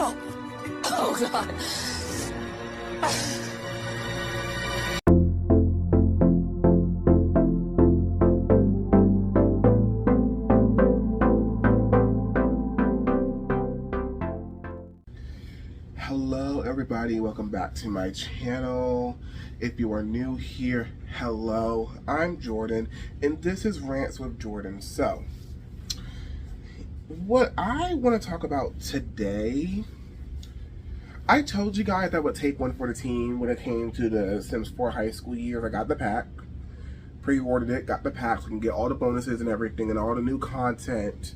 Oh, oh God. Hello everybody, welcome back to my channel. If you are new here, hello, I'm Jordan and this is Rants with Jordan. So, what I want to talk about today, I told you guys I would take one for the team when it came to the Sims 4 high school year. I got the pack, pre-ordered it, got the pack so I can get all the bonuses and everything and all the new content.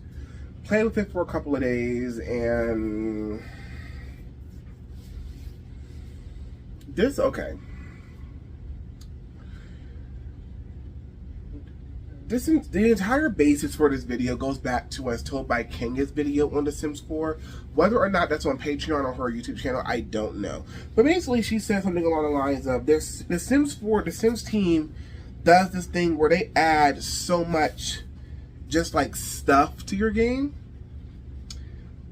Played with it for a couple of days and okay. The entire basis for this video goes back to as told by Kenya's video on The Sims 4. Whether or not that's on Patreon or her YouTube channel, I don't know. But basically, she said something along the lines of, the Sims 4, the Sims team does this thing where they add so much just like stuff to your game.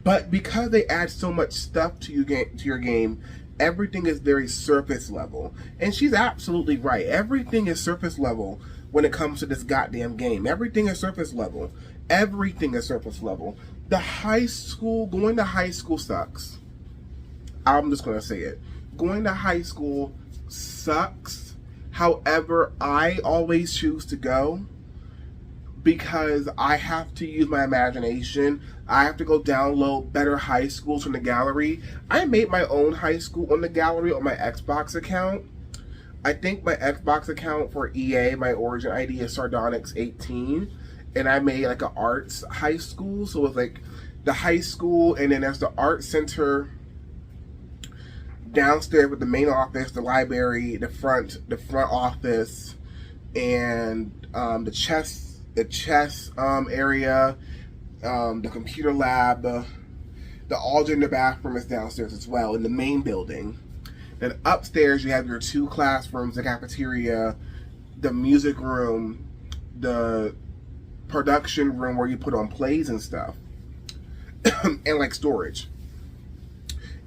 But because they add so much stuff to your game, everything is very surface level. And she's absolutely right. Everything is surface level when it comes to this goddamn game. Everything is surface level. Everything is surface level. Going to high school sucks. I'm just going to say it. Going to high school sucks. However, I always choose to go because I have to use my imagination. I have to go download better high schools from the gallery. I made my own high school on the gallery on my Xbox account. I think my Xbox account for EA, my origin ID is Sardonyx18. And I made like an arts high school. So it's like the high school and then there's the art center downstairs with the main office, the library, the front office, and the chess area, the computer lab, the all-gender bathroom is downstairs as well in the main building. Then upstairs you have your two classrooms, the cafeteria, the music room, the production room where you put on plays and stuff, and like storage,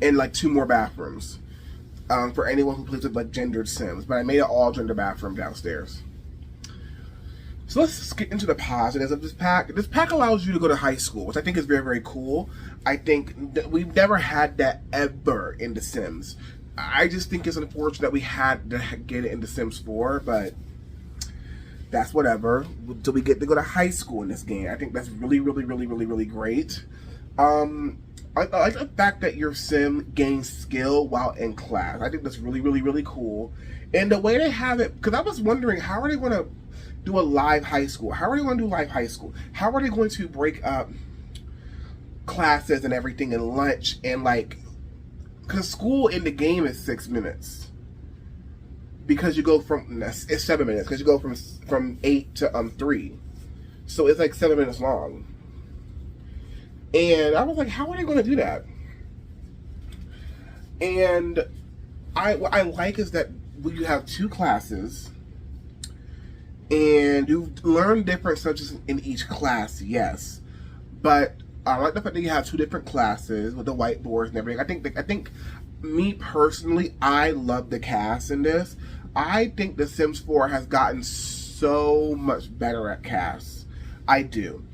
and like two more bathrooms for anyone who plays with like gendered Sims. But I made an all-gender bathroom downstairs. So let's get into the positives of this pack. This pack allows you to go to high school, which I think is very, very cool. I think that we've never had that ever in The Sims. I just think it's unfortunate that we had to get it in The Sims 4, but that's whatever. So we get to go to high school in this game. I think that's really, really, really, really, really great. I like the fact that your Sim gains skill while in class. I think that's really, really, really cool. And the way they have it, because I was wondering, how are they going to do a live high school? How are they going to do live high school? How are they going to break up classes and everything and lunch and like, because school in the game is 6 minutes. Because you go from, it's 7 minutes, because you go from 8 to 3. So it's like 7 minutes long. And I was like, how are they going to do that? And what I like is that you have two classes, and you learn different subjects in each class, yes. But I like the fact that you have two different classes with the whiteboards and everything. I think me personally, I love the cast in this. I think The Sims 4 has gotten so much better at casts. I do.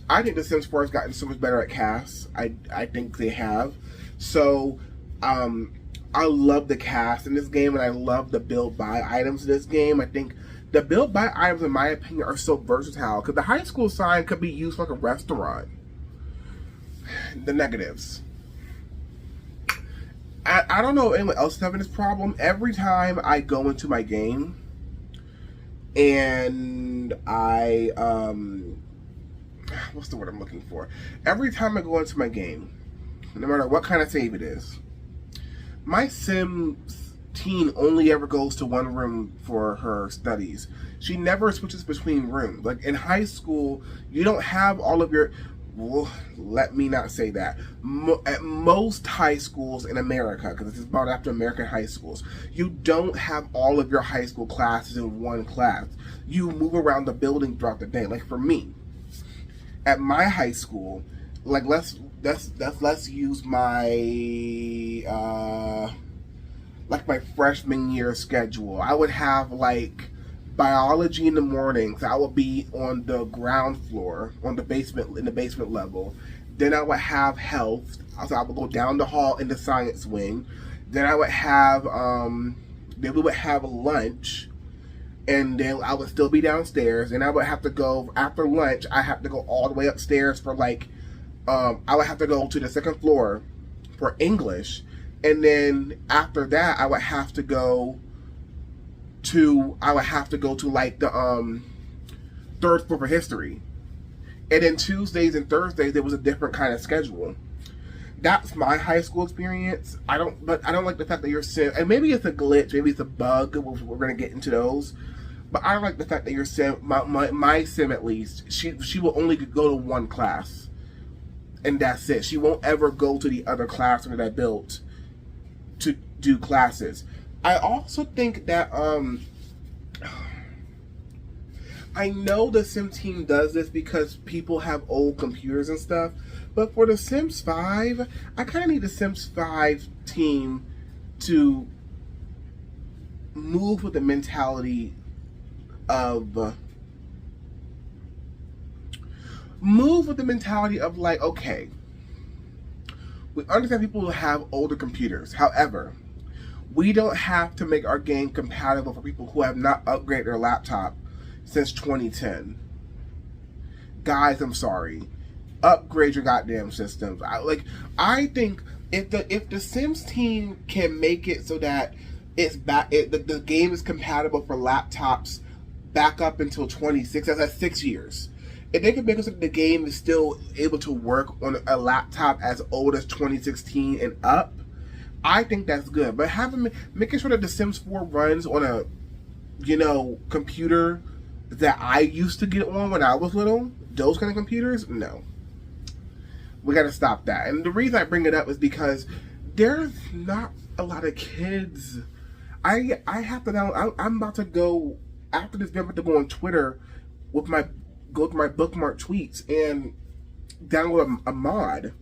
I think The Sims 4 has gotten so much better at casts. I think they have. So, I love the cast in this game, and I love the build-buy items in this game. I think the build-buy items, in my opinion, are so versatile, because the high school sign could be used like a restaurant. The negatives. I don't know if anyone else is having this problem. Every time I go into my game, and I, what's the word I'm looking for? Every time I go into my game, no matter what kind of save it is, my Sims teen only ever goes to one room for her studies. She never switches between rooms. Like in high school, you don't have all of your, well, let me not say that. At most high schools in America, because this is about after American high schools, you don't have all of your high school classes in one class. You move around the building throughout the day. Like for me, at my high school, like let's let's use my like my freshman year schedule. I would have like biology in the mornings. I would be on the ground floor, on the basement, in the basement level. Then I would have health. So I would go down the hall in the science wing. Then I would have then we would have lunch, and then I would still be downstairs. And I would have to go after lunch. I have to go all the way upstairs for like I would have to go to the second floor for English. And then after that, I would have to go to like the third floor for history. And then Tuesdays and Thursdays, there was a different kind of schedule. That's my high school experience. I don't like the fact that your sim, and maybe it's a glitch, maybe it's a bug. We're gonna get into those. But I don't like the fact that your sim, my sim at least, she will only go to one class, and that's it. She won't ever go to the other classroom that I built to do classes. I also think that I know the Sim team does this because people have old computers and stuff, but for the Sims 5, I kind of need the Sims 5 team to move with the mentality of like, okay, we understand people who have older computers. However, we don't have to make our game compatible for people who have not upgraded their laptop since 2010. Guys, I'm sorry. Upgrade your goddamn systems. I think if the Sims team can make it so that the game is compatible for laptops back up until 26, that's 6 years. If they can make it so that the game is still able to work on a laptop as old as 2016 and up, I think that's good. But making sure that The Sims 4 runs on a, computer that I used to get on when I was little, those kind of computers, no. We got to stop that. And the reason I bring it up is because there's not a lot of kids. I have to now. I'm about to go after this. I'm about to go on Twitter go to my bookmark tweets and download a mod.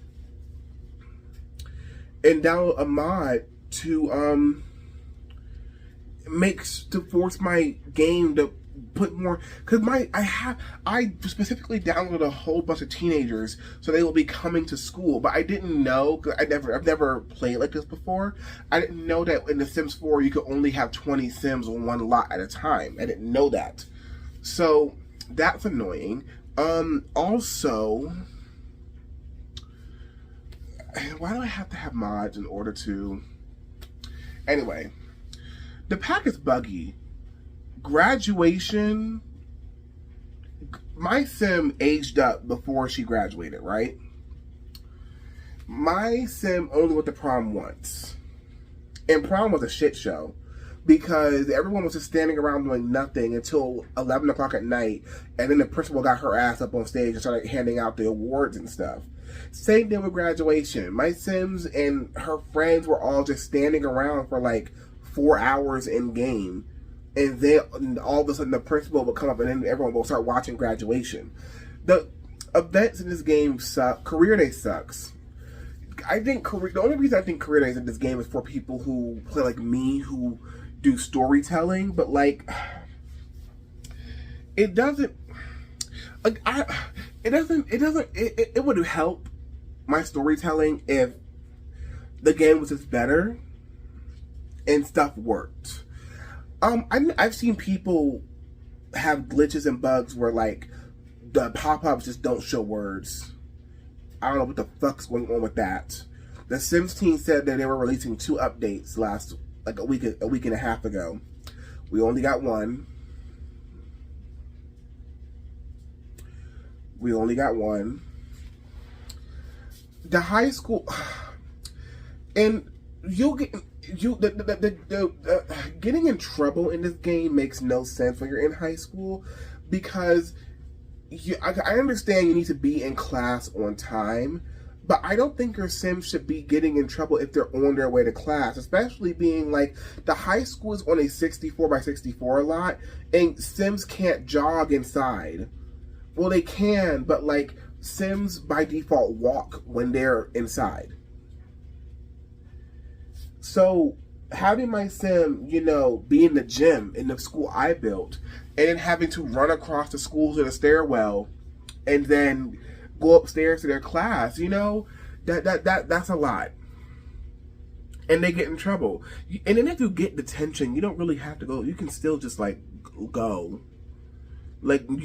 And download a mod to force my game to put more, because I specifically downloaded a whole bunch of teenagers so they will be coming to school, but I didn't know, because I've never played like this before. I didn't know that in The Sims 4 you could only have 20 Sims on one lot at a time. I didn't know that, so that's annoying. Also, why do I have to have mods in order to? Anyway, the pack is buggy. Graduation. My sim aged up before she graduated, right? My sim only went to prom once. And prom was a shit show, because everyone was just standing around doing nothing until 11 o'clock at night, and then the principal got her ass up on stage and started handing out the awards and stuff. Same thing with graduation. My Sims and her friends were all just standing around for like 4 hours in game, and then all of a sudden the principal would come up and then everyone will start watching graduation. The events in this game suck. Career Day sucks. I think the only reason I think Career Days in this game is for people who play like me, who do storytelling, but like it doesn't, like it would help my storytelling if the game was just better and stuff worked. I've seen people have glitches and bugs where like the pop-ups just don't show words. I don't know what the fuck's going on with that. The Sims team said that they were releasing 2 updates like a week and a half ago. We only got one. The high school, and getting in trouble in this game makes no sense when you're in high school, because I understand you need to be in class on time, but I don't think your Sims should be getting in trouble if they're on their way to class, especially being like the high school is on a 64x64 lot, and Sims can't jog inside. Well, they can, but like Sims by default walk when they're inside. So having my sim, be in the gym in the school I built, and then having to run across the school to the stairwell and then go upstairs to their class, that's a lot. And they get in trouble. And then if you get detention, you don't really have to go. You can still just go. Nothing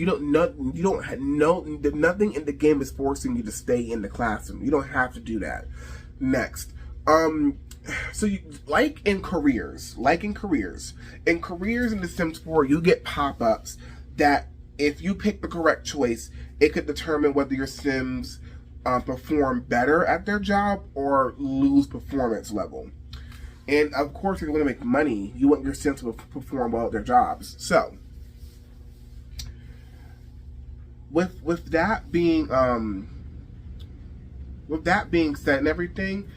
in the game is forcing you to stay in the classroom. You don't have to do that. Next. So in careers in The Sims 4, you get pop-ups that if you pick the correct choice, it could determine whether your Sims perform better at their job or lose performance level. And of course, if you want to make money, you want your Sims to perform well at their jobs. So with that being said and everything,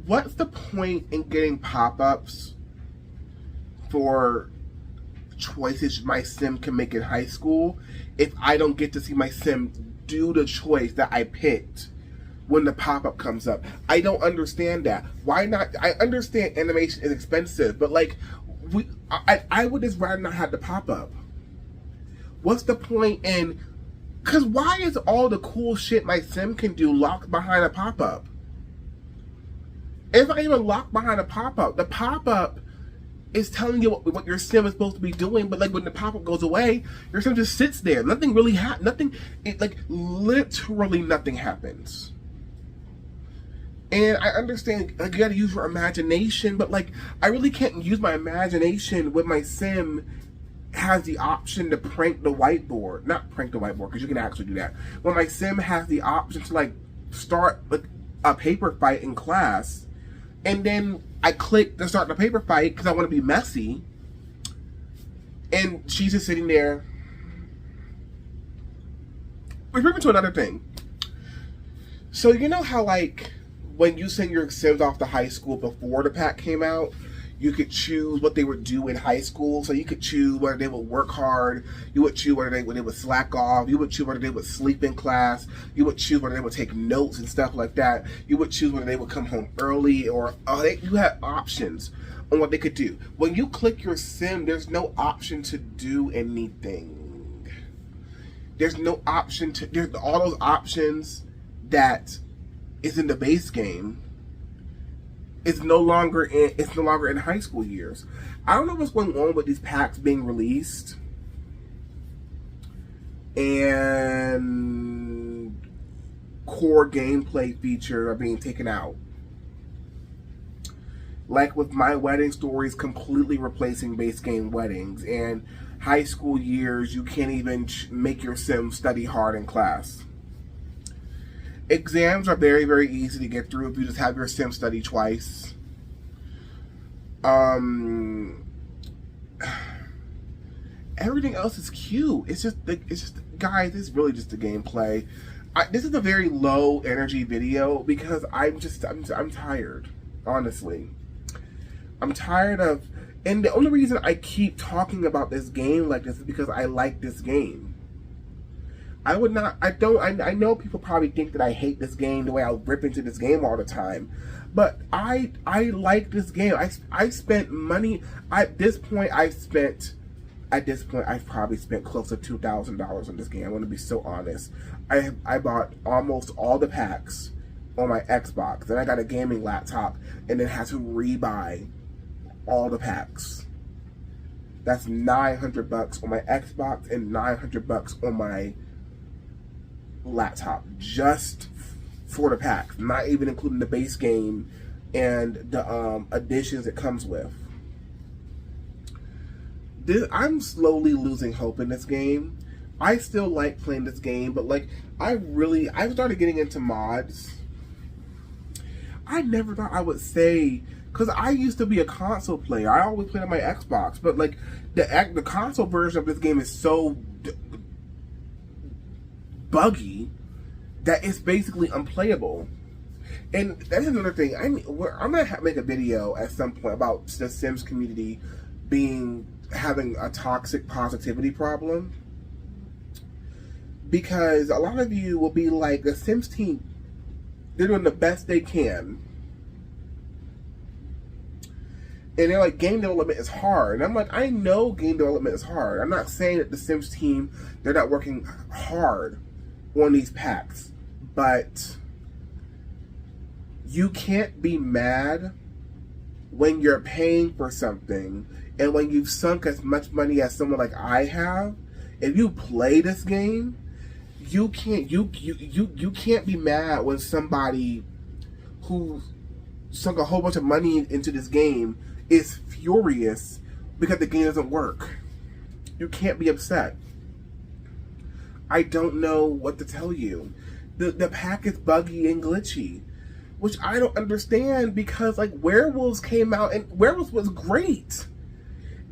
what's the point in getting pop-ups for choices my sim can make in high school if I don't get to see my sim do the choice that I picked when the pop-up comes up? I don't understand that. Why not? I understand animation is expensive, but I would just rather not have the pop-up. What's the point in... Because why is all the cool shit my sim can do locked behind a pop-up? It's not even locked behind a pop-up. The pop-up is telling you what your sim is supposed to be doing, but when the pop-up goes away, your sim just sits there. Nothing really literally nothing happens. And I understand you gotta use your imagination, but I really can't use my imagination when my sim has the option to prank the whiteboard. Not prank the whiteboard, because you can actually do that. When my sim has the option to start a paper fight in class, and then I click to start the paper fight because I want to be messy, and she's just sitting there. Which brings me to another thing. So you know how when you send your Sims off to high school before the pack came out, you could choose what they would do in high school. So you could choose whether they would work hard, you would choose whether they would slack off, you would choose whether they would sleep in class, you would choose whether they would take notes and stuff like that, you would choose whether they would come home early, or you had options on what they could do. When you click your sim, there's no option to do anything. There's no option to... There's all those options that is in the base game. It's no longer in high school years. I don't know what's going on with these packs being released and core gameplay features are being taken out. Like with My Wedding Stories completely replacing base game weddings, and high school years you can't even make your sim study hard in class. Exams are very, very easy to get through if you just have your sim study twice. Everything else is cute. It's just guys, it's really just the gameplay. This is a very low energy video because I'm tired, honestly. I'm tired of, and the only reason I keep talking about this game like this is because I like this game. I know people probably think that I hate this game the way I rip into this game all the time. But I like this game. I spent money. At this point, I've probably spent close to $2,000 on this game. I'm going to be so honest. I bought almost all the packs on my Xbox. Then I got a gaming laptop and then had to rebuy all the packs. That's $900 on my Xbox and $900 on my laptop just for the packs, not even including the base game and the additions it comes with. I'm slowly losing hope in this game. I still like playing this game, but I started getting into mods. I never thought I would say, because I used to be a console player. I always played on my Xbox, but the console version of this game is so buggy that it's basically unplayable. And that's another thing. I'm gonna make a video at some point about the Sims community being having a toxic positivity problem. Because a lot of you will be like, the Sims team, they're doing the best they can. And they're like, game development is hard. And I'm like, I know game development is hard. I'm not saying that the Sims team, they're not working hard on these packs. But you can't be mad when you're paying for something and when you've sunk as much money as someone like I have. If you play this game, you can't be mad when somebody who sunk a whole bunch of money into this game is furious because the game doesn't work. You can't be upset. I don't know what to tell you. The pack is buggy and glitchy, which I don't understand, because like Werewolves came out and Werewolves was great.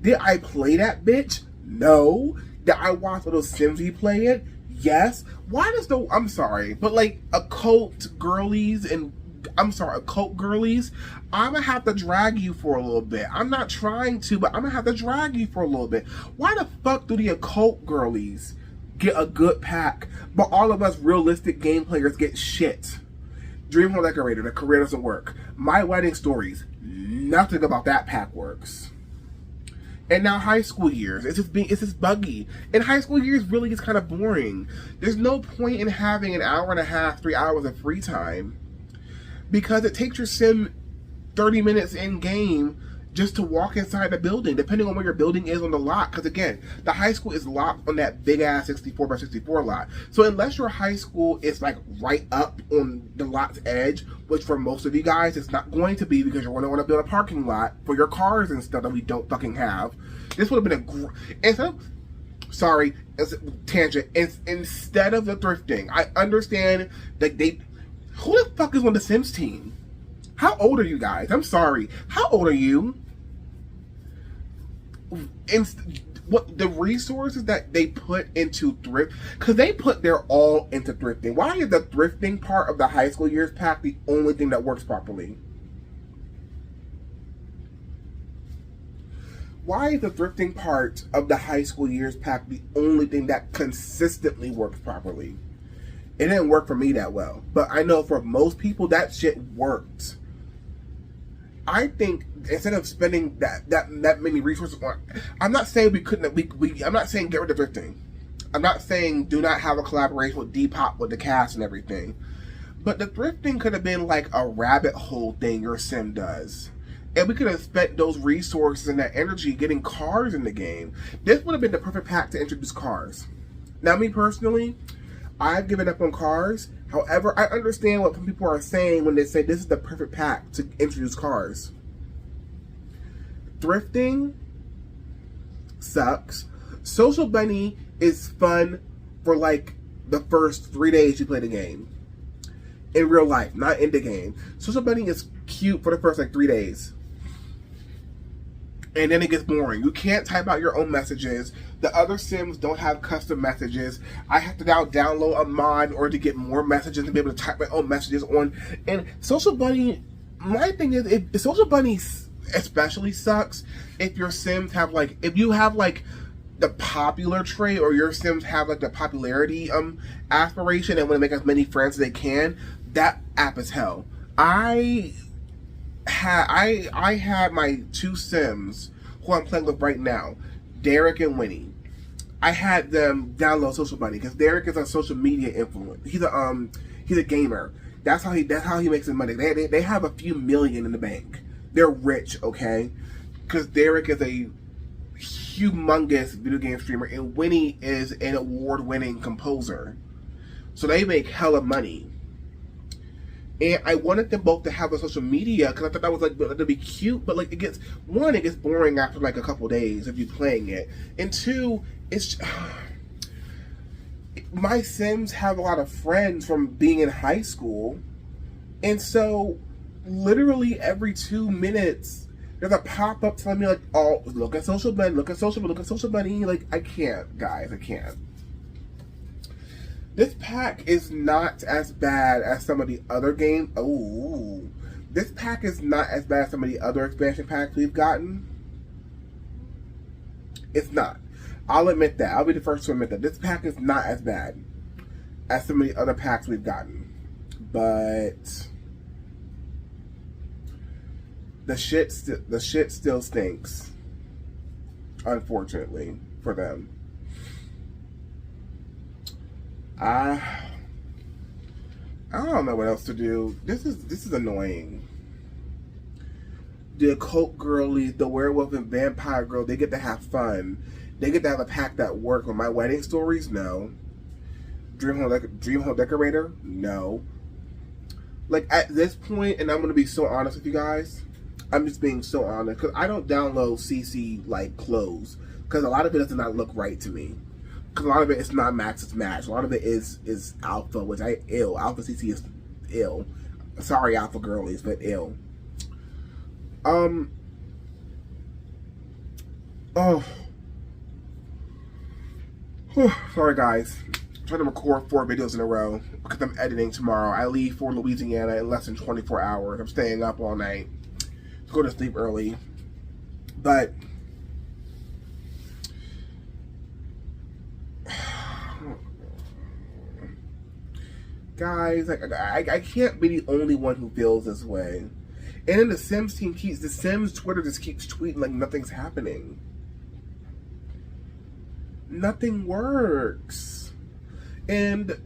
Did I play that bitch? No. Did I watch little Simsy play it? Yes. Why does I'm sorry, but like occult girlies, I'm gonna have to drag you for a little bit. I'm not trying to, but I'm gonna have to drag you for a little bit. Why the fuck do the occult girlies get a good pack, but all of us realistic game players get shit? Dream Home Decorator, the career doesn't work. My Wedding Stories, nothing about that pack works. And now high school years, it's just buggy. And high school years really is kind of boring. There's no point in having an hour and a half, 3 hours of free time, because it takes your sim 30 minutes in game just to walk inside the building, depending on where your building is on the lot. Because again, the high school is locked on that big ass 64 by 64 lot. So unless your high school is like right up on the lot's edge, which for most of you guys it's not going to be, because you're going to want to build a parking lot for your cars and stuff that we don't fucking have. This would have been tangent. Instead of the thrifting, I understand that who the fuck is on the Sims team? How old are you guys? I'm sorry. How old are you? What the resources that they put into thrift, because they put their all into thrifting. Why is the thrifting part of the high school years pack the only thing that works properly? Why is the thrifting part of the high school years pack the only thing that consistently works properly? It didn't work for me that well, but I know for most people that shit worked. I think instead of spending that many resources on, I'm not saying we couldn't. I'm not saying get rid of thrifting. I'm not saying do not have a collaboration with Depop with the cast and everything. But the thrifting could have been like a rabbit hole thing your sim does, and we could have spent those resources and that energy getting cars in the game. This would have been the perfect pack to introduce cars. Now, me personally, I've given up on cars. However, I understand what some people are saying when they say this is the perfect pack to introduce cars. Thrifting sucks. Social Bunny is fun for like the first 3 days you play the game. In real life, not in the game. Social Bunny is cute for the first like 3 days. And then it gets boring. You can't type out your own messages. The other Sims don't have custom messages. I have to now download a mod in order to get more messages and be able to type my own messages on. And Social Bunny, my thing is, if Social Bunny especially sucks if your Sims have like, if you have like the popular trait, or your Sims have like the popularity aspiration and want to make as many friends as they can. That app is hell. I had my 2 Sims who I'm playing with right now, Derek and Winnie. I had them download Social Bunny because Derek is a social media influencer. He's a gamer. That's how he makes his money. They have a few million in the bank. They're rich, okay? Because Derek is a humongous video game streamer and Winnie is an award-winning composer. So they make hella money. And I wanted them both to have a social media because I thought that was like to be cute, but like it gets boring after like a couple days of you playing it, and 2, it's my Sims have a lot of friends from being in high school, and so literally every 2 minutes there's a pop up telling me like, oh, look at Social Bunny, look at Social Bunny. Like I can't, guys, I can't. This pack is not as bad as some of the other games. Oh, this pack is not as bad as some of the other expansion packs we've gotten. It's not. I'll admit that. I'll be the first to admit that. This pack is not as bad as some of the other packs we've gotten. But the shit still stinks. Unfortunately for them. I don't know what else to do. This is annoying. The occult girlies, the werewolf and vampire girl, they get to have fun. They get to have a pack that work. With my wedding stories, no. Dream Home Decorator, no. Like, at this point, and I'm going to be so honest with you guys, I'm just being so honest, because I don't download CC, like, clothes, because a lot of it does not look right to me. Because a lot of it is not max, it's match. A lot of it is alpha, which Alpha CC is ill. Sorry, alpha girlies, but ill. Sorry guys. I'm trying to record 4 videos in a row because I'm editing tomorrow. I leave for Louisiana in less than 24 hours. I'm staying up all night to go to sleep early. But guys, like, I can't be the only one who feels this way. And then the Sims Twitter just keeps tweeting like nothing's happening. Nothing works. And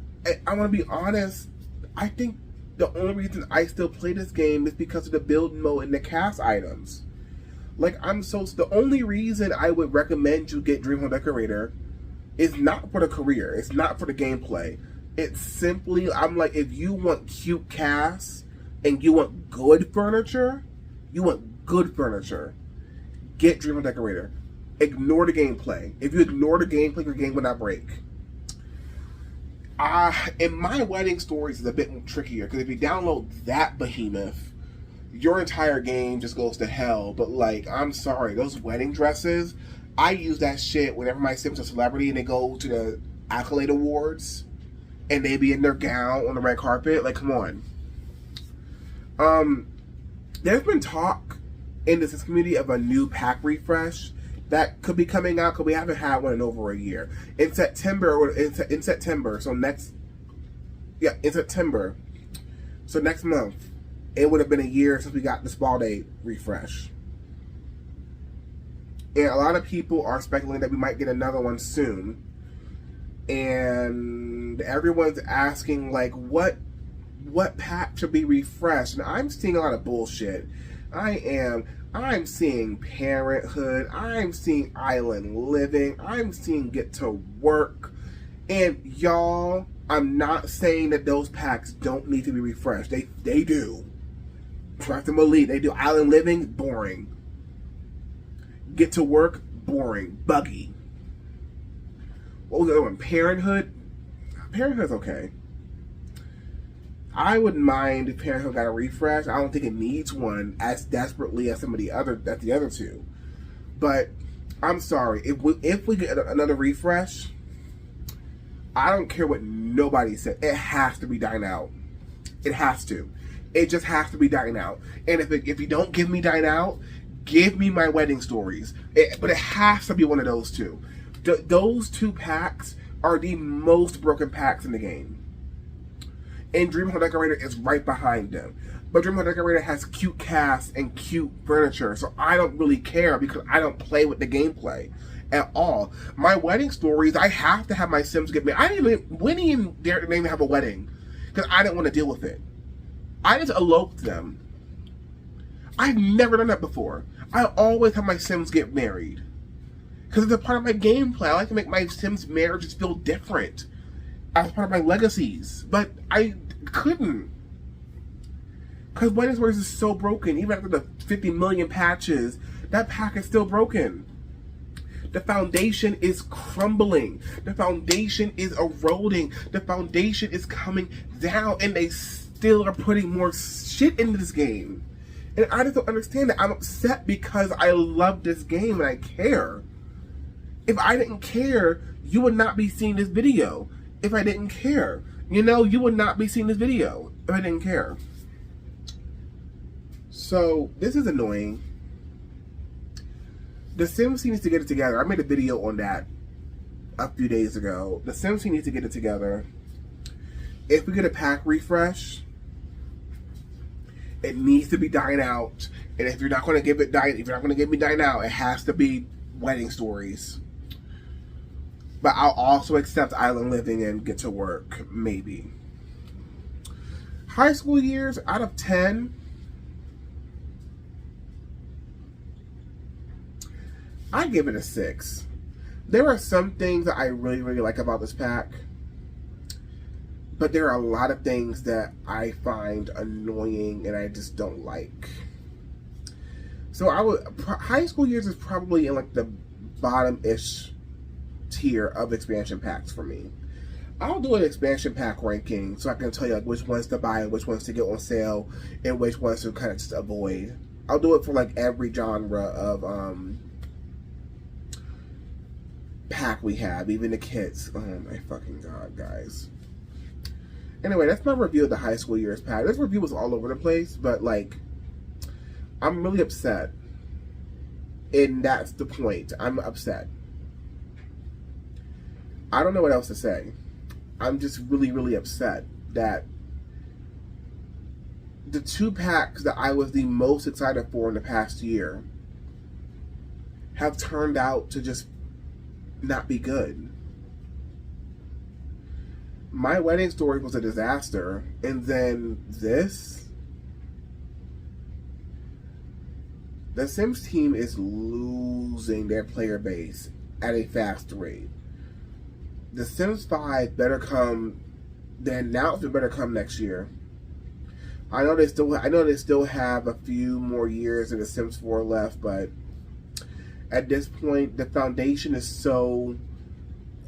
I want to be honest, I think the only reason I still play this game is because of the build mode and the cast items. Like, the only reason I would recommend you get Dream Home Decorator is not for the career. It's not for the gameplay. It's simply, I'm like, if you want cute casts and you want good furniture, get Dream Home Decorator. Ignore the gameplay. If you ignore the gameplay, your game will not break. And my wedding stories is a bit trickier, because if you download that behemoth, your entire game just goes to hell. But like, I'm sorry, those wedding dresses, I use that shit whenever my Sim's a celebrity and they go to the accolade awards and they be in their gown on the red carpet. Like, come on. There's been talk in this community of a new pack refresh that could be coming out, because we haven't had one in over a year. In September, so next month, it would have been a year since we got the Ball Day refresh. And a lot of people are speculating that we might get another one soon. And everyone's asking, like, what pack should be refreshed? And I'm seeing a lot of bullshit. I'm seeing Parenthood. I'm seeing Island Living. I'm seeing Get to Work. And y'all, I'm not saying that those packs don't need to be refreshed. They do. Trust and Believe, they do. Island Living, boring. Get to Work, boring. Buggy. What was the other one? Parenthood? Parenthood's okay. I wouldn't mind if Parenthood got a refresh. I don't think it needs one as desperately as the other two. But I'm sorry, if we get another refresh, I don't care what nobody said. It has to be Dine Out. It has to. It just has to be Dine Out. And if you don't give me Dine Out, give me my wedding stories. But it has to be one of those two. Those two packs are the most broken packs in the game. And Dream Home Decorator is right behind them. But Dream Home Decorator has cute casts and cute furniture, so I don't really care because I don't play with the gameplay at all. My wedding stories, I have to have my Sims get married. Winnie and Derek didn't even have a wedding because I didn't want to deal with it. I just eloped them. I've never done that before. I always have my Sims get married because it's a part of my gameplay. I like to make my Sims marriages feel different as part of my legacies, but I couldn't because Wedding Stories is so broken. Even after the 50 million patches, that pack is still broken. The foundation is crumbling. The foundation is eroding. The foundation is coming down, and they still are putting more shit into this game. And I just don't understand that. I'm upset because I love this game and I care. If I didn't care, you would not be seeing this video. If I didn't care, you would not be seeing this video if I didn't care. So this is annoying. The Sims needs to get it together. I made a video on that a few days ago. The Sims needs to get it together. If we get a pack refresh, it needs to be dine out. And if you're not going to give it dine, if you're not going to give me dine out, it has to be wedding stories. But I'll also accept island living and get to work, maybe. High school years, out of 10, I give it a 6. There are some things that I really, really like about this pack. But there are a lot of things that I find annoying and I just don't like. So high school years is probably in like the bottom-ish tier of expansion packs for me. I'll do an expansion pack ranking so I can tell you like which ones to buy and which ones to get on sale and which ones to kind of just avoid. I'll do it for like every genre of pack we have, even the kids. Oh my fucking god, guys. Anyway, that's my review of the high school years pack. This review was all over the place, but like, I'm really upset. And that's the point. I'm upset. I don't know what else to say. I'm just really, really upset that the 2 packs that I was the most excited for in the past year have turned out to just not be good. My wedding story was a disaster, and then this. The Sims team is losing their player base at a fast rate. The Sims 5 better come. The announcement better come next year. I know they still have a few more years of The Sims 4 left, but at this point, the foundation is so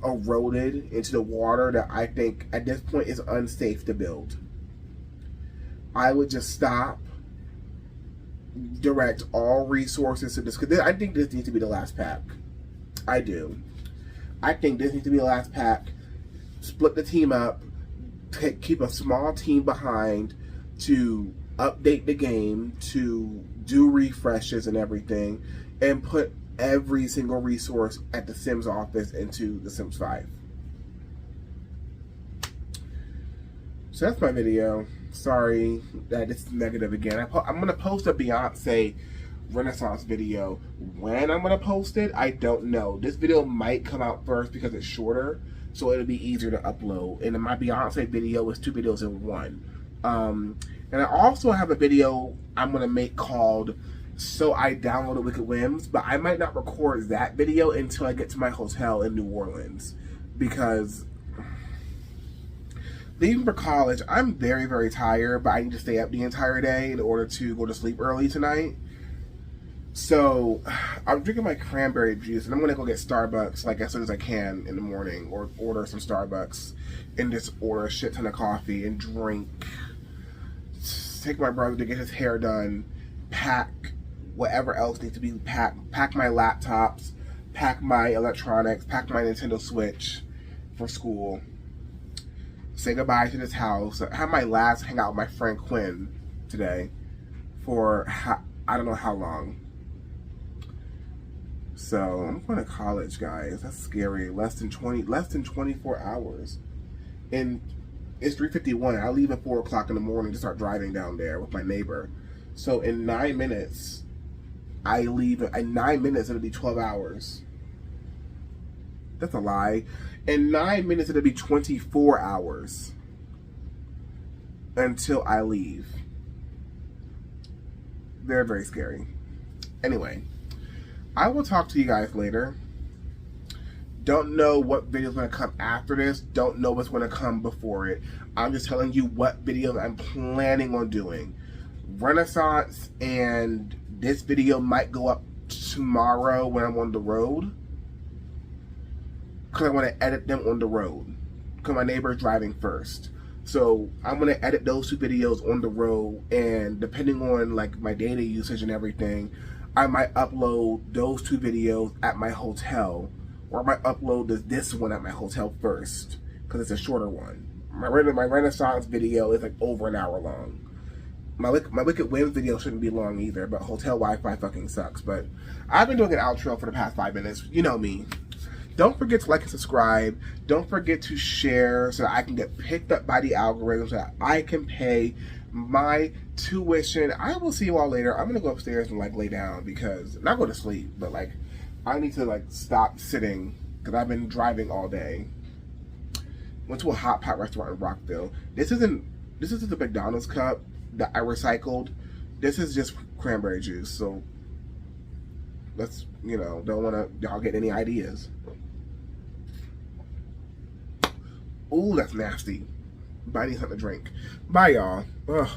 eroded into the water that I think at this point it's unsafe to build. I would just stop, direct all resources to this, because I think this needs to be the last pack. I do. I think this needs to be the last pack. Split the team up, keep a small team behind to update the game, to do refreshes and everything, and put every single resource at the Sims office into the Sims 5. So that's my video. Sorry that it's negative again. I'm going to post a Beyonce Renaissance video. When I'm going to post it, I don't know. This video might come out first because it's shorter, so it'll be easier to upload. And my Beyonce video is 2 videos in one. And I also have a video I'm going to make called So I Downloaded Wicked Whims, but I might not record that video until I get to my hotel in New Orleans, because leaving for college, I'm very, very tired, but I need to stay up the entire day in order to go to sleep early tonight. So I'm drinking my cranberry juice, and I'm gonna go get Starbucks like as soon as I can in the morning, or order some Starbucks and just order a shit ton of coffee and drink. Take my brother to get his hair done, pack whatever else needs to be packed, pack my laptops, pack my electronics, pack my Nintendo Switch for school. Say goodbye to this house. I had my last hangout with my friend Quinn today for I don't know how long. So I'm going to college, guys. That's scary. Less than 24 hours. And it's 3:51. I leave at 4 o'clock in the morning to start driving down there with my neighbor. So in 9 minutes, I leave. In 9 minutes, it'll be 12 hours. That's a lie. In 9 minutes, it'll be 24 hours until I leave. Very, very scary. Anyway, I will talk to you guys later. Don't know what video is going to come after this. Don't know what's going to come before it. I'm just telling you what video I'm planning on doing. Renaissance and this video might go up tomorrow when I'm on the road, because I want to edit them on the road, because my neighbor is driving first. So I'm going to edit those 2 videos on the road, and depending on like my data usage and everything, I might upload those 2 videos at my hotel, or I might upload this one at my hotel first, because it's a shorter one. My Renaissance video is like over an hour long. My Wicked Wins video shouldn't be long either, but hotel Wi-Fi fucking sucks. But I've been doing an outro for the past 5 minutes. You know me. Don't forget to like and subscribe. Don't forget to share so that I can get picked up by the algorithm so that I can pay my tuition. I will see you all later. I'm gonna go upstairs and like lay down because not go to sleep, but like I need to like stop sitting because I've been driving all day. Went to a hot pot restaurant in Rockville. This isn't the McDonald's cup that I recycled. This is just cranberry juice. So let's, you know, don't want to y'all get any ideas. Ooh, that's nasty. But I need something to drink. Bye, y'all. Ugh.